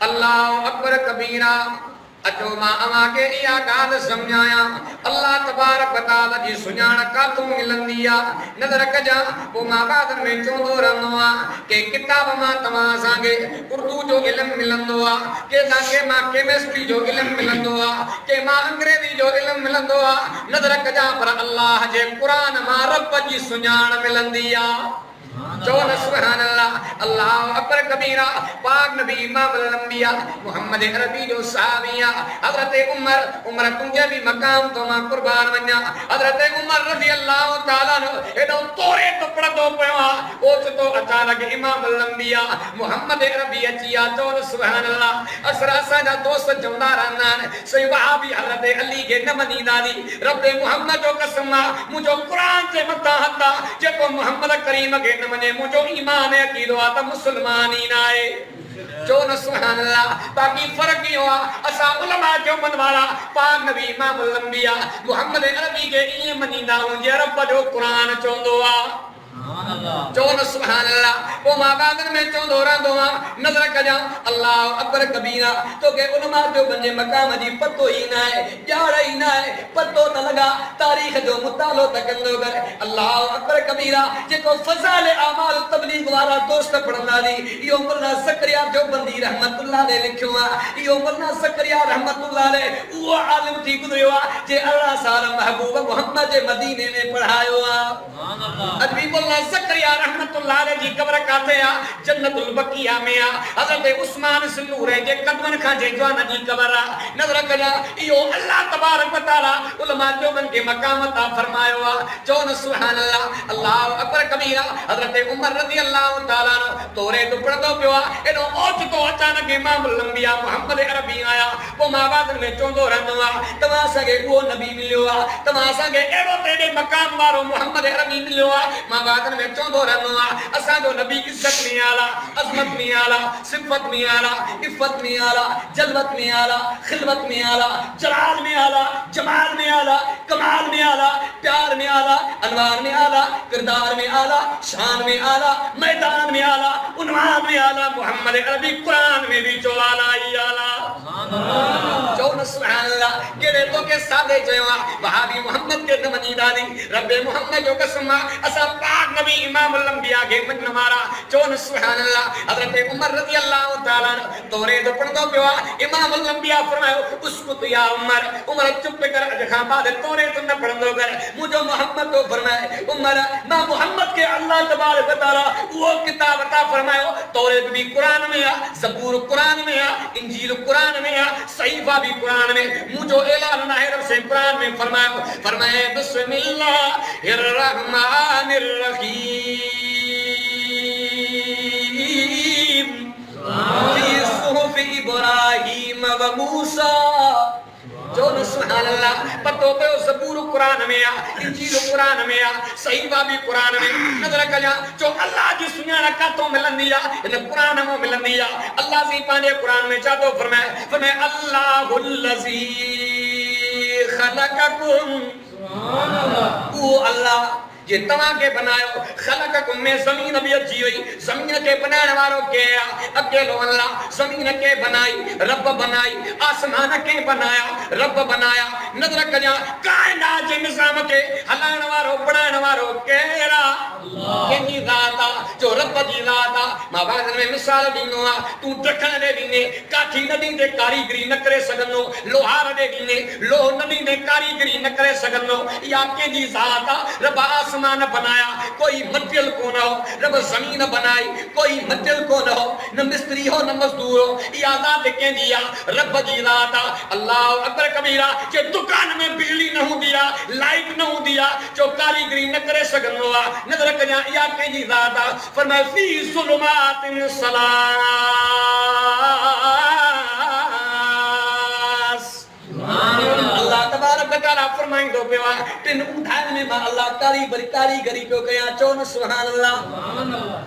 अल्लाह अकबर कबीरा। अचो मां अमा के इहा ॻाल्हि सम्झाया। अल्लाह तबारक व तआला जी सुञाण काथों मिलंदी आहे नज़र कजां। पोइ मां बाद में चवंदो रहंदो आहे कि किताब मां तव्हां असांखे उर्दू जो इल्मु मिलंदो आहे, के मां केमिस्ट्री जो इल्मु मिलंदो आहे, के मां अंग्रेज़ी जो इल्मु मिलंदो आहे। नज़र कजां पर अल्लाह जे क़ुरान मां रब जी सुञाण मिलंदी आहे। चौन सुभान अल्लाह। अल्लाह अकबर कबीरा। पाक नबी इमाम अल-अंबिया मोहम्मद अरबी जो साहबिया हजरत उमर तुझे भी मकाम तो मां कुर्बान वन्या। हजरत उमर रज़ी अल्लाह तआला नो एडो तोरे तो पड़दो पयो ओच तो अचानक इमाम अल-अंबिया मोहम्मद अरबी अचिया। चौन सुभान अल्लाह। असर असा जा दोस्त चवंदा रहंदा आहिनि सही वहाबी हजरत अली के न मञींदा नी। रब मोहम्मद जो कसम मुझो कुरान जे मथा हथा जेको मोहम्मद करीम के न मने मुझो ईमान है अकीदो आ त मुसलमान ही ना है। जो न सुभान अल्लाह। बाकी फर्क यो आ असा उलमा जो मनवाला पाक नबी इमाम अल-अंबिया मोहम्मद अरबी के ई मनींदा हूं जे रब जो कुरान चवंदो आ। जो न सुभान अल्लाह। पोइ मां बादन में चवंदो रहंदो आहियां नज़र कजां अल्लाह अकबर कबीरा। तोखे उलमा जो पंहिंजे मक़ाम जी पतो ई न आहे, ॼाण ई न आहे, पतो त लॻा तारीख़ जो मुतालो त कंदो कर। अल्लाह अकबर कबीरा। जेको फज़ाइल आमाल तबलीग वारा दोस्त पढ़ंदा नी इहो मुल्ला ज़करिया जो बंदी रहमतुल्लाह अलैहि लिखियो आहे। इहो मुल्ला ज़करिया रहमतुल्लाह अलैहि उहो आलिम थी गुज़रियो आहे जे अल्लाह साल महबूब मोहम्मद जे मदीने में पढ़ायो आहे। अजबी मुल्ला ज़करिया रहमतुल्लाह अलैहि जी कब्र काथे आ? जन्नतुल बकिया में आ। हज़रत उस्मान सिंदूरे जे कदमन खां जे जवान जी कब्र आ। नज़र कजा इहो अल्लाह तबारक व तआला उलमा जो मन के मकाम अता फरमायो आ। चो न सुभान अल्लाह। अल्लाह अकबर कबीरा। हज़रत उमर रज़ी अल्लाह तआला नो तोरे तो पढ़दो पियो आ एडो ओच तो अचानक इमाम अल-अंबिया मोहम्मद अरबी आया। पोइ मां बाद में चवंदो रहंदो आ तव्हां असांखे उहो नबी मिलियो आ, तव्हां असांखे अहिड़ो तेॾे मकाम वारो मोहम्मद अरबी मिलियो आ। मां बाद में चवंदो रहंदो आ असांजो नबी इज़त में आला, अज़मत में आला, सिफ़त में आला, इफ़त में आला, जलवत में आला, खिलवत में आला, जलाल में आला, जमाल में आला, कमाल में आला, प्यार में आला, अनवार में आला, किरदार में आला, शान में आला, मैदान में आला, उन्वान में आला। मोहम्मद अरबी कुरान में भी जो आला ही आला। जो न सुभान अल्लाह। केड़े तो के सादे जवा वहाबी मोहम्मद के न मनीदा नी रब्बे मोहम्मद जो कसम असा पाक नबी इमाम अल-अंबिया के मन मारा। जो न सुभान अल्लाह। हजरत उमर रज़ी अल्लाह तआला तोरे तो पढ़दो पियो इमाम अल-अंबिया फरमायो उसकुत या उमर। उमर चुप कर अज खां बाद तोरे तो न पढ़दो कर। मुझो मोहम्मद तो फरमाए उमर मां मोहम्मद के अल्लाह तबारक व तआला वो किताब अता फरमायो तोरे भी कुरान में आ, ज़बूर कुरान में आ, इंजील कुरान में आ, सहीफा भी कुरान में। मुझो ऐलान है रब से कुरान में फरमाए बिस्मिल्लाहिर रहमानिर रहीम फी सुहुफ इब्राहीम व मूसा। जो न सुभान अल्लाह। पतो पे ज़बूर कुरान में आ, इंजील कुरान में आ, सहीफा भी कुरान में। नज़र कजा जो अल्लाह जी सुञाण काथों मिलंदी आ इन कुरान में मिलंदी आ। अल्लाह जी पांजे कुरान में छा थो फरमाए अल्लाहुल लज़ी खलक़कुम। सुभान अल्लाह। वो अल्लाह जे तवा के बनायो खलक़कुम में ज़मीन भी अची वई। ज़मीन के बनाने वालो के अकेलो अल्लाह। ज़मीन के बनाई रब बनाई, आसमान के बनाया रब बनाया। नज़र कजा कायनात जे निज़ाम के हलाइण वारो बनाइण वारो केरा अल्लाह। केनी ज़ात आ जो रब जी ज़ात आ। मां बाद में मिसाल ॾींदो आ तू ढकण दे ॾींदे काठी न ॾींदे कारीगरी न करे सघंदो, लोहार दे ॾींदे लोह न ॾींदे कारीगरी न करे सघंदो। या केजी ज़ात आ। रब आसमान बनाया कोई मटियल कोन हो, रब ज़मीन बनाई कोई मटियल कोन हो, न मिस्त्री हो न मजदूर हो। या ज़ात केजी आ रब जी ज़ात आ। अल्लाह अकबर कबीरा के दुकान में बिजली न होंदी आ, लाइट न होंदी आ जो कारीगरी न करे सघंदो आ। नज़र कजा या केजी ज़ात आ। फरमाए फी ज़ुलुमातिन सलास। अल्लाह तबारक व तआला फरमाइंदो पियो आ टिन उठाइण में मां अल्लाह कारीगरी पियो कयां। चो न सुभान अल्लाह। सुभान अल्लाह।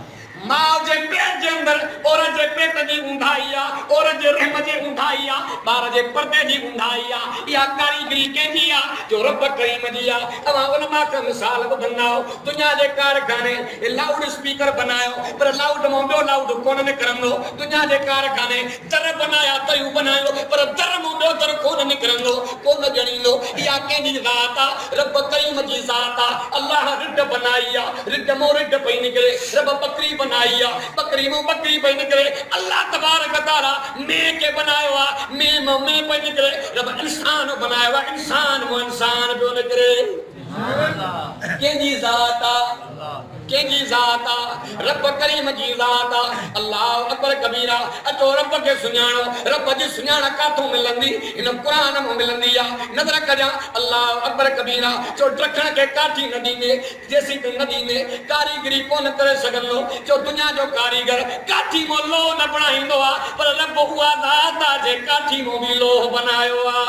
मां जे पेट जे अंदर औरत जे पेट जी ऊंधाई आ, औरत जे रहम जे ऊंधाई आ। बार जे पर्दे जी बुंधाई आ या कारीगरी केंदी आ जो रब करीम जी आ अवा उलमा का मिसाल बुधना दुनिया जे कारखाने लाउड स्पीकर बनायो पर लाउड मोंबो लाउड कोन ने करंदो दुनिया जे कारखाने दर बनाया तयू बनायो पर दर मोंबो दर कोन ने करंदो कोन जणींदो या केंदी जात आ रब करीम जी जात आ अल्लाह रिड बनाई आ रिड मो रिड पई निकले रब बकरी बनाई आ बकरी मो बकरी पई निकले अल्लाह तबारक तआला मैं के बनायो आ मैं पई निकले रब इंसान बनायो आ इंसान मो इंसान पियो निकले केंदी जात आ केंदी जात आ रब करीम जी जात आ अल्लाह अकबर कबीरा अचो रब के सुञाणो रब जी सुञाण काथों मिलंदी इन कुरान में मिलंदी आ नजर कजा अल्लाह अकबर कबीरा जो रखण के काठी नदी में जैसी तो नदी में कारीगरी कोन करे सगंदो जो दुनिया जो कारीगर काठी मो लो न बनाईंदो आ पर रब हुआ जात आ जे काठी मो भी लोह बनायो आ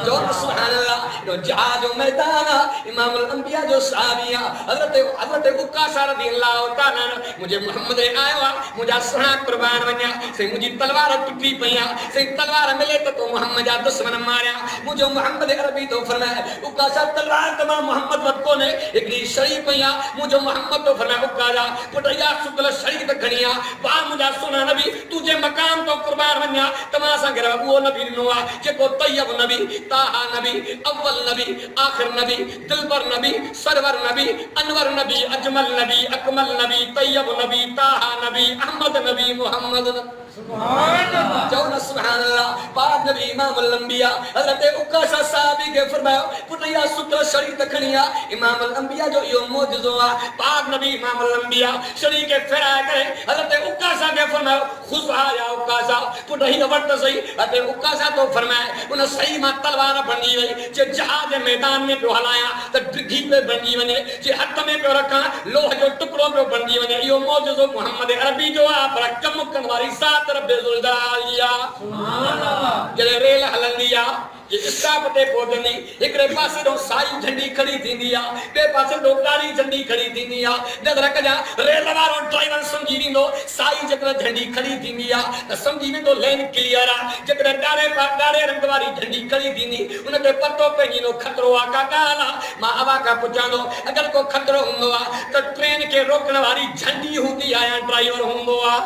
जो सुभान अल्लाह जो जहाज मैदान इमाम अल अंबिया जो साहबिया हजरत उकाशा रज़ियल्लाहु ताला मुझे मोहम्मद आयो आ मुझा सुना कुर्बान वन्या से मुझी तलवार टुटी पया से तलवार मिले तो मोहम्मद जा दुश्मन मारया मुझे मोहम्मद अरबी तो फरमाया उकाशा तलवार तमा मोहम्मद वत कोने एकड़ी शरी पया मुझे मोहम्मद तो फरमाया उकाशा पुटया सुकल शरी त खणिया बा मुझा सुना नबी तुझे मकाम तो कुर्बान वन्या तमा सा घर वो नबी नोआ जेको तैयब नबी ताहा नबी अव्वल नबी आखिर नबी दिलबर नबी सरवर नबी अनवर नबी अजमल नबी अकमल नबी तैयब नबी ताहा नबी अहमद नबी मोहम्मद सुभान अल्लाह जो सुभान अल्लाह पाक नबी इमाम अल अंबिया हजरत उकाशा साहबी के फरमायो पुटिया सुकल शरी तखनिया इमाम अल अंबिया जो यो मौजूद हुआ पाक नबी इमाम अल अंबिया शरी के फेरा करे हजरत उकाशा के फरमायो खुशा या उकाशा पुटही वट सही हजरत उकाशा तो फरमाए उन सही मा तलवार बनी वई जे जहाज मैदान में पियो हलाया त डिघी पे बनी वने जे हथ में पियो रखा लोह जो टुकड़ो पियो बनी वने यो मौजूद मोहम्मद अरबी जो आ पर कम कन वाली सात रब्बुल दलालिया सुभान अल्लाह जे रेल हलंदिया जे स्टाफ ते पहुंचनी एकरे पासे दो साई झंडी खड़ी थींदी आ बे पासे दो कारी झंडी खड़ी थींदी आ नजर कजा रेल वारो ड्राइवर समझी वींदो साई जकरा झंडी खड़ी थींदी आ त समझी वेंदो लाइन क्लियर आ जकरा ॾाढ़े रंग वारी झंडी खड़ी थींदी उन ते पतो पइजी नो खतरो आ का गाला मां हवा का पुछांदो अगर को खतरो हुंदो आ त ट्रेन के रोकण वारी झंडी हुंदी आ या ड्राइवर हुंदो आ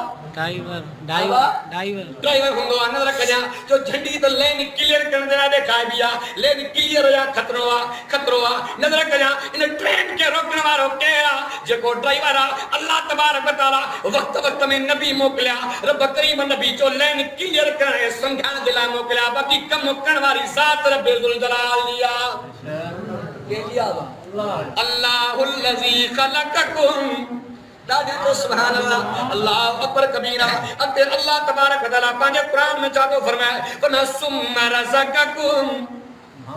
ड्राइवर हुंदो आ नजर कजा जो झंडी तो लाइन क्लियर कर दे दिखाई बिया लेन क्लियर या खतरो आ नजर कजा इन ट्रेन के रोकण वारो केरा जेको ड्राइवर आ अल्लाह तबारक तआला वक्त में नबी मोकलिया रब करीम नबी जो लाइन क्लियर करे समझाण दिला मोकलिया बाकी कम करण वाली जात रब्बुल जलाल लिया के लिया अल्लाहुल लजी खलककुम दादी तो सुभान अल्लाह अल्लाह अकबर कबीरा अते अल्लाह तबारक तआला पांजे कुरान में चातो फरमाया सुम्मा रज़क़कुम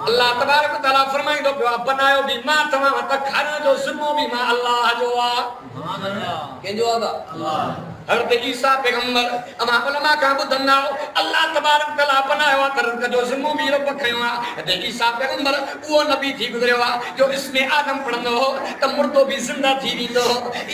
अल्लाह तबारक तआला फरमाइंदो पियो बनायो भी मां तमा त खाना जो ज़िम्मो भी मां अल्लाह जो आ सुभान अल्लाह केजो आ अल्लाह हज़रत ईसा पैगंबर अमा उलमा का बुधना अल्लाह तबारक तआला बनायो त जो ज़िम्मो भी रब खयो आ हज़रत ईसा पैगंबर वो नबी थी गुजरियो आ जो इसमें आदम पढ़ंदो हो त मुर्दो भी जिंदा थी विंदो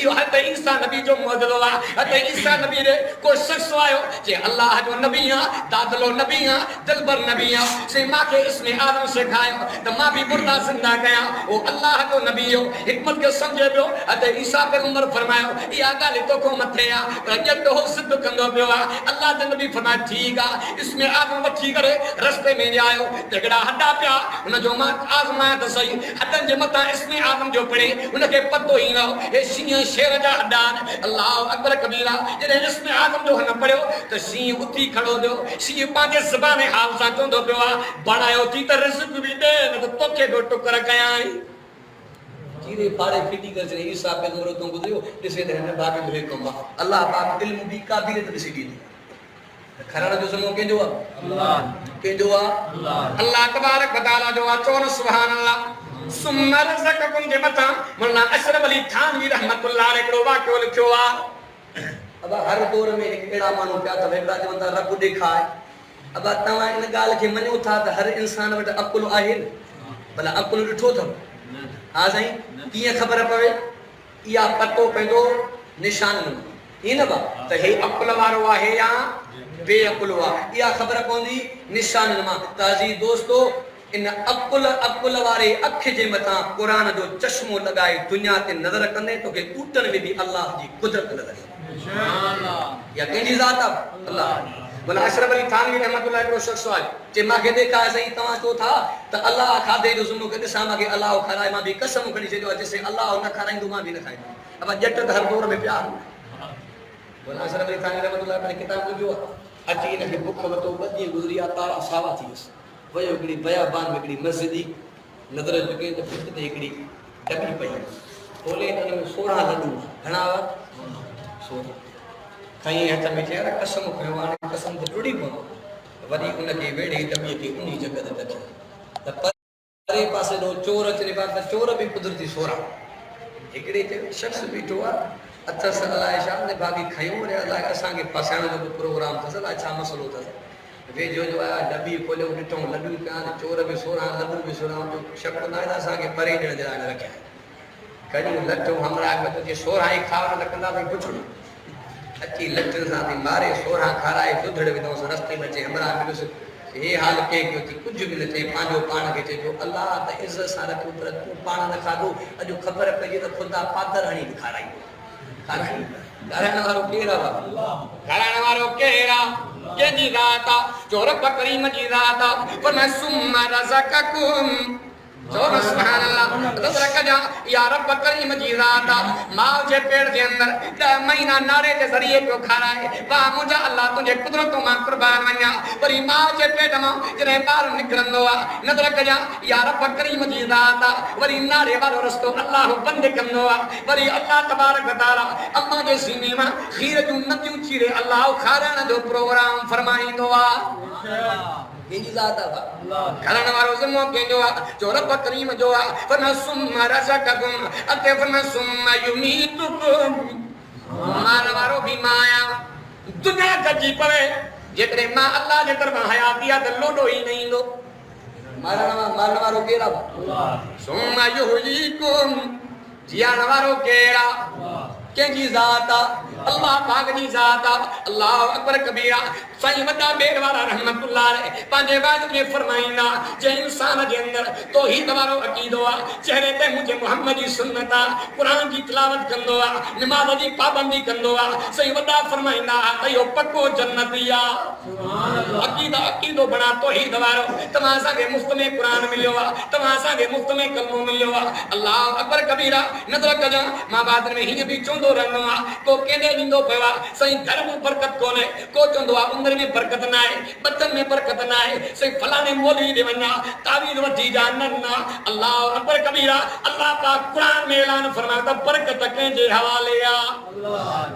इयो हज़रत ईसा नबी जो मौजूदो आ हज़रत ईसा नबी रे को शख्स आयो जे अल्लाह जो नबी आ दादलो नबी आ दिलबर नबी आ से मां के इसमें आदम सिखायो त मां भी मुर्दा जिंदा कया ओ अल्लाह जो नबी हो हिकमत के समझे पियो हज़रत ईसा पैगंबर फरमायो या गाली तो को मथे आ जब तो सिद्ध कंदो पियो आ अल्लाह दे नबी फरमाया ठीक आ इसमें आदम वठी करे रस्ते में आयो तगड़ा हड्डा पिया उन जो मां आजमाया त सही हड्डन जे मथा इसमें आदम जो पड़े उनके पतो ही न हे शीं शेर जा हड्डा अल्लाह अकबर कबीरा जने इसमें आदम जो न पड़ियो त शीं उठी खड़ो दो शीं पांजे ज़बाने हाल सा चंदो पियो आ बनायो थी त रिज़्क भी दे न त तोखे दो टुकर कयाई जीरे पाड़े फिटी कर से ईसा पैगंबर तो गुजरियो दिसे रहने बाकी दुहे कमा अल्लाह पाक इल्म भी काबिल त दिसी दी खराना जो समो केजो अल्लाह तबारक व तआला जो चोन सुभान अल्लाह सुम्मा रज़क़कुम जे मथा मौलाना अशरफ अली थानवी रहमतुल्लाह अलैहि को वाक्यो लिखियो आ अब हर दौर में एक एड़ा मानो क्या त वेड़ा जो त रब दिखाए अब तवा इन गाल के मनो था त हर इंसान वट अकुल आहे भला अकुल ॾिठो थो हाँ साईं किए खबर पवे या पतो पेंदो निशान न इन बा त हे अकुल वारो आहे या बेअकुल हुआ या खबर पवंदी निशान मां ताजी दोस्तों इन अकुल वारे अख जे मथा कुरान जो चश्मो लगाए दुनिया ते नजर कंदे तो के टूटन में भी अल्लाह जी कुदरत नजर इंशाअल्लाह या कंहिंजी ज़ात अल्लाह बोला अशरफ अली थानवी रहमतुल्लाह हिकिड़ो शख्स आहे जे मांखे देखा सही तव्हां चओ था त अल्लाह खाधे जो सुनो के ॾिसां मांखे अल्लाह खाराए मां बि कसम खणी छॾियो आहे जेसिताईं अल्लाह न खाराईंदो मां बि न खाईंदो अब जट त हर दौर में प्यार बोला अशरफ अली थानवी रहमतुल्लाह हिकिड़ी किताब लिखियो अची हिनखे बुख वरितो ॿ ॾींहं गुज़री विया तारा सावा थी वियसि वयो हिकिड़ी बयाबान में हिकिड़ी मस्जिद ई नज़र चुके त पुठ ते हिकिड़ी डबी पई खोले त हुन में 16 लड्डू घणा हुआ 16 खई हथ में चयो कसम खयो हाणे कसम त टुटी पवंदो वरी उनखे वेड़े डबीअ खे उन जॻह ते रखियो त परे पासे ॾो चोर अचनि पिया त चोर बि कुदरती 16 हिकिड़े चयो शख़्स बीठो आहे अथसि अलाए छा ने भागी खयूं वरी अलाए असांखे फसाइण जो बि प्रोग्राम अथसि अलाए छा मसइलो अथसि वेझो जो आहे डबी खोलियो ॾिठो लड्डू पिया चोर बि 16 लड्डू बि 16 जो शक न आहे त असांखे परे ॾियण जे लाइ रखिया कॾहिं लठो हमरा में तो जे 16 ई खावर न कंदा भई पुछो अची लठन सां थी मारे 16 खाराए दुधड़ विधोसि रस्ते में अचे हमरा मिलुसि हे हाल के क्यों थी कुछ भी न थे पांजो पाण के चयो अल्लाह त इज़त सां रखो पर तू पाण न खाधो अॼु ख़बर पई त खुदा पातर हणी खाराई खाराइण वारो केरु आहे खाराइण वारो केरु आहे कंहिंजी ज़ात आहे जो रब करीम जी ज़ात आहे पर मैं सुम्मा रज़क़कुम जो सुभान अल्लाह नज़र कजा या रब करीम जी ज़ात मां जे पेट जे अंदर 10 महीना नारे जे ज़रिए पियो खाराए वाह मुंहिंजा अल्लाह तुंहिंजे कुदरतों मां कुर्बान वञा वरी मां जे पेट मां जॾहिं ॿार निकिरंदो आहे नज़र कजा या रब करीम जी ज़ात वरी नारे वारो रस्तो अल्लाह बंदि कंदो आहे वरी अल्लाह तबारक ताला अम्मा जे सीने मां खीर जूं नदियूं चीरे अल्लाह खाराइण जो प्रोग्राम फरमाईंदो आहे कंहिंजी ज़ात आहे खाराइण वारो ज़िम्मो कंहिंजो आहे जो रब करीम जो आहे फरमा सुम्मा रज़क़कुम अते फरमा सुम्मा युमीतुकुम मारण वारो भी मां आहियां दुनिया गजी पवे जेकॾहिं मां अल्लाह जे तरफ़ां हयाती आहे त लोॾो ई न ईंदो मारण वारो केरु आहे सुम्मा युहयीकुम जियाण वारो केरु आहे कंहिंजी ज़ात आहे अल्लाह पाक जी ज़ात आहे अल्लाह अकबर कबीरा साईं वॾा बेर वारा रहमतुल्लाह अलैह पंहिंजे वाद में फरमाईंदा जे इंसान जे अंदर तौहीद वारो अक़ीदो आहे चेहरे ते मुंहिंजे मोहम्मद जी सुन्नत आहे क़ुरान जी तिलावत कंदो आहे नमाज़ जी पाबंदी कंदो आहे साईं वॾा फरमाईंदा त इहो पको जन्नती आहे अक़ीदो बणा तौहीद वारो तव्हां असांखे मुफ़्त में क़ुरान मिलियो आहे तव्हां असांखे मुफ़्त में कलमो मिलियो आहे अल्लाह अकबर कबीरा नज़र कजां मां बाद में हीअं बि चवंदो रहंदो आहे को केॾे ॾींदो पियो आहे साईं घर में बरकत कोन्हे को चवंदो आहे उमिरि में बरकत न आहे बचन में बरकत न आहे साईं फलाणे मौलवी ॾे वञा तावीज़ वठी जा न अल्लाह अकबर कबीरा अल्लाह पाक क़ुरान में ऐलान फरमायो त बरकत कंहिंजे हवाले आहे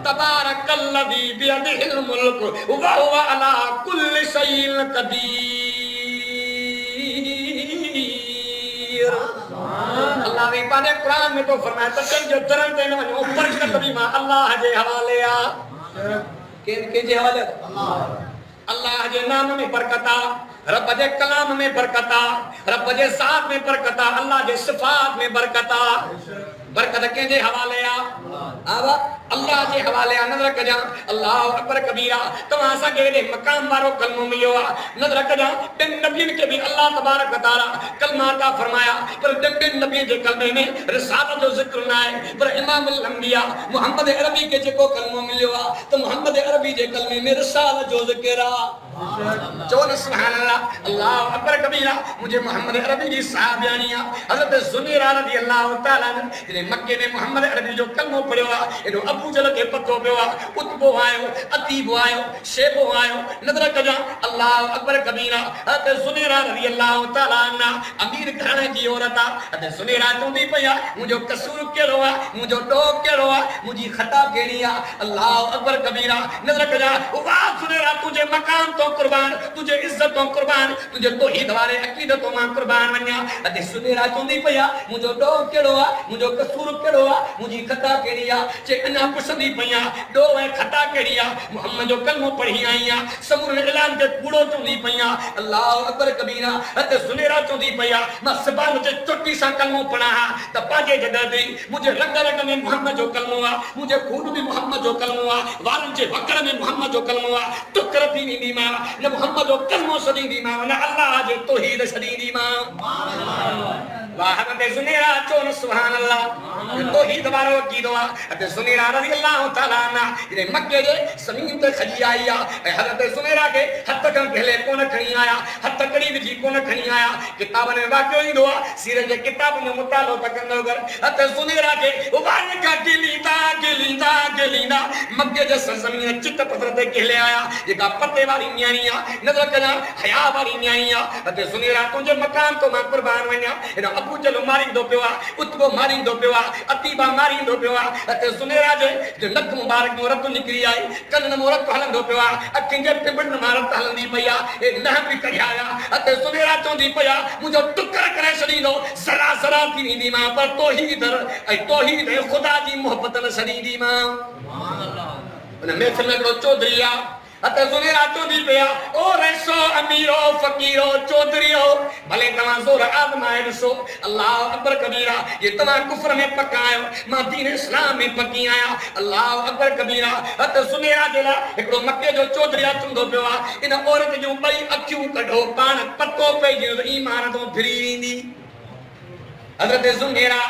तबारकल्लज़ी बियदिहिल मुल्क व हुव अला कुल्लि शैइन क़दीर अल्लाह ने पाने कुरान में तो फरमाया त कंहिंजो दरन ते न वञो बरकत बि मां अल्लाह जे हवाले आहे कंहिंजे हवाले अल्लाह जे नाम में बरकत आहे रब जे कलाम में बरकत आहे रब जे ज़ात में बरकत आहे अल्लाह जे सिफ़ात में बरकत आहे बरकत कंहिंजे हवाले आहे अल्लाह जे हवाले आहे नज़र कजां अल्लाह अकबर कबीरा तव्हां असांखे एॾे मक़ाम वारो कलमो मिलियो आहे नज़र कजां ॿिनि नबियुनि खे बि अल्लाह तबारक ताला कलमा अता फरमाया पर ॿिनि नबियुनि जे कलमे में रिसालत जो ज़िक्र न आहे पर इमामुल अंबिया मुहम्मद अरबी खे जेको कलमो मिलियो आहे त मुहम्मद अरबी जे कलमे में रिसालत जो ज़िक्र आहे चओ न सुभान अल्लाह अल्लाह अकबर कबीरा मुंहिंजे मुहम्मद अरबी जी साहबियानी आहे हज़रत ज़ुनैरा रज़ी अल्लाह तआला जॾहिं मके में मुहम्मद अरबी जो कलमो पढ़ियो आहे एॾो अबू जहल खे पतो पियो आहे उतबो आयो अतीबो आयो शेबो आयो नज़र कजां अल्लाह अकबर कबीरा हज़रत ज़ुनैरा रज़ी अल्लाह तआला अन्हा अमीर घराणे जी औरत आहे हज़रत ज़ुनैरा चवंदी पई आहे मुंहिंजो कसूर कहिड़ो आहे मुंहिंजो ॾोह कहिड़ो आहे मुंहिंजी ख़ता कहिड़ी आहे अल्लाह अकबर कबीरा नज़र कजां वाह ज़ुनैरा तुंहिंजे मकाम तो कुर्बान तुझे इज्जत तो कुर्बान तुझे तौहीद वाले अकीदत मां कुर्बान वन्या अते सुनेरा चोंदी पया मुजो डो केड़ो आ मुजो कसूर केड़ो आ मुजी खता केड़ी आ जे अना पुछंदी पया डो ऐ खता केड़ी आ मोहम्मद जो कलमो पढ़ी आई आ समूर ऐलान के कूड़ो चोंदी पया अल्लाह अकबर कबीरा अते सुनेरा चोंदी पया मां सबान जे चोटी सा कलमो पढ़ा त पाजे जदा दे मुझे रंग रंग में मोहम्मद जो कलमो आ मुझे खून में मोहम्मद जो कलमो आ वारन जे वकर में मोहम्मद जो कलमो आ टुकर थी नी मां न मोहम्मद जो कलमो सदी दी मां न अल्लाह जो तौहीद सदी दी मां वाह ते सुनेरा चोन सुभान अल्लाह तौहीद वारो कीदो आ ते सुनेरा रज़ी अल्लाह तआला ना रे मक्के जे ज़मीन ते खड़ी आई आ हज़रत सुनेरा के हथ kan पहले कोन खणी आया हथ कड़ी विझी कोन खणी आया किताब में वाक्यो ईंदो आ सीर जे किताब में मुतालो तकंदो कर ते सुनेरा के उबारे का गिलींदा मक्के जे ज़मीन चित पत्थर ते कहले आया जेका पत्ते वाली न्याणी आ नजर कना हया वाली न्याणी आ ते सुनेरा तुझे मकान तो मां कुर्बान वन्या अबू जलो मारींदो पियो आ उतबो मारींदो पियो आ अतीबा मारींदो पियो आ ते सुनेरा जे नक मुबारक में रत निकरी आई कन में रत हलंदो पियो आ अखिन जे पिबड़ में रत हलंदी पया ए न भी कढाया ते सुनेरा चोंदी पया मुजो टुकर करे छडींदो जरा जरा थी नी मां पर तौहीद खुदा जी मोहब्बत न छडींदी मां सुभान अल्लाह उन महफिल में हिकिड़ो चौधरी आ अते सुनेरा चोंदी पिया ओ रसो अमीरो फकीरो चौधरीओ भले तमा जोर आजमाए ॾिसो अल्लाह अकबर कबीरा ये तमा कुफ्र में पकायो मां दीन इस्लाम में पकी आया अल्लाह अकबर कबीरा अते सुनेरा जेला हिकिड़ो मक्के जो चौधरी चंदो पियो आ इन औरत जो ॿई अखियूं कढो पाण पतो पइजी त ईमान तो फिरी वेंदी हज़रत सुनेरा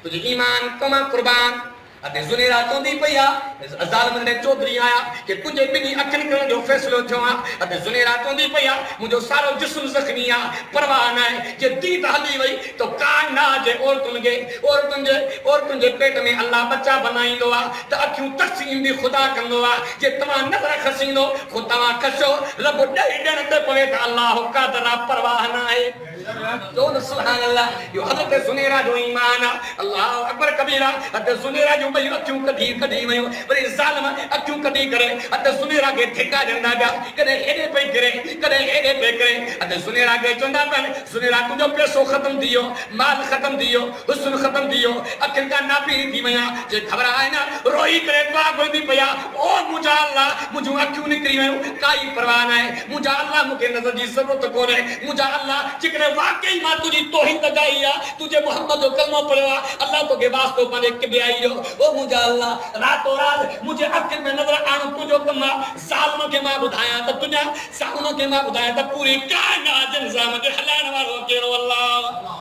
तुझे ईमान कमा कुर्बान अते सुनेरा चोंदी पया ज़ालिम ने चौधरी आया कि तुझे बिनी अखन करण जो फैसलो थियो आ अते सुनेरा चोंदी पया मुजो सारो जिस्म जख्मी आ परवाह न है जे दी हली वई तो कान ना जे औरतुन जे पेट में अल्लाह बच्चा बनाईंदो आ त अखियूं तकसीम भी खुदा कंदो आ जे तमा नजर खसींदो खुदा खसो रब ॾेई ॾण ते पवे त अल्लाह कादरा परवाह न आहे तो सुभान अल्लाह यो हज़रत सुनेरा जो ईमान आ अल्लाह अकबर कबीरा अते सुनेरा जो भई अखियूं कढी वयो वरी ज़ालिम अखियूं कढी करे अते सुनेरा के ठेका ॾींदा पिया कॾहिं हेॾे पई करे कॾहिं हेॾे पई करे अते सुनेरा के चवंदा पिया सुनेरा तुंहिंजो पैसो ख़त्म थी वियो माल ख़त्म थी वियो हुस्न ख़त्म थी वियो अखियुनि खां नापी थी वया जे ख़बर आहे न रोई करे दुआ घुरंदी पिया ओ मुंहिंजा अल्लाह मुंहिंजूं अखियूं निकिरी वयूं काई परवाह न आहे मुंहिंजा अल्लाह मूंखे नज़र जी ज़रूरत कोन्हे मुंहिंजा अल्लाह जेकॾहिं वाकई मां तुंहिंजी तौहीद लगाई आहे तुंहिंजे मोहम्मद जो कलमो पढ़ियो आहे अल्लाह तोखे वास्तो पंहिंजे किबियाई जो ओ मुंहिंजा अल्लाह रातो रात मुंहिंजे अखियुनि में नज़र आणो तुंहिंजो कमु आहे ज़ालिम खे मां ॿुधायां त तुंहिंजा ज़ालिम खे मां ॿुधायां त पूरी काइनात जे निज़ाम खे हलाइण वारो कहिड़ो अल्लाह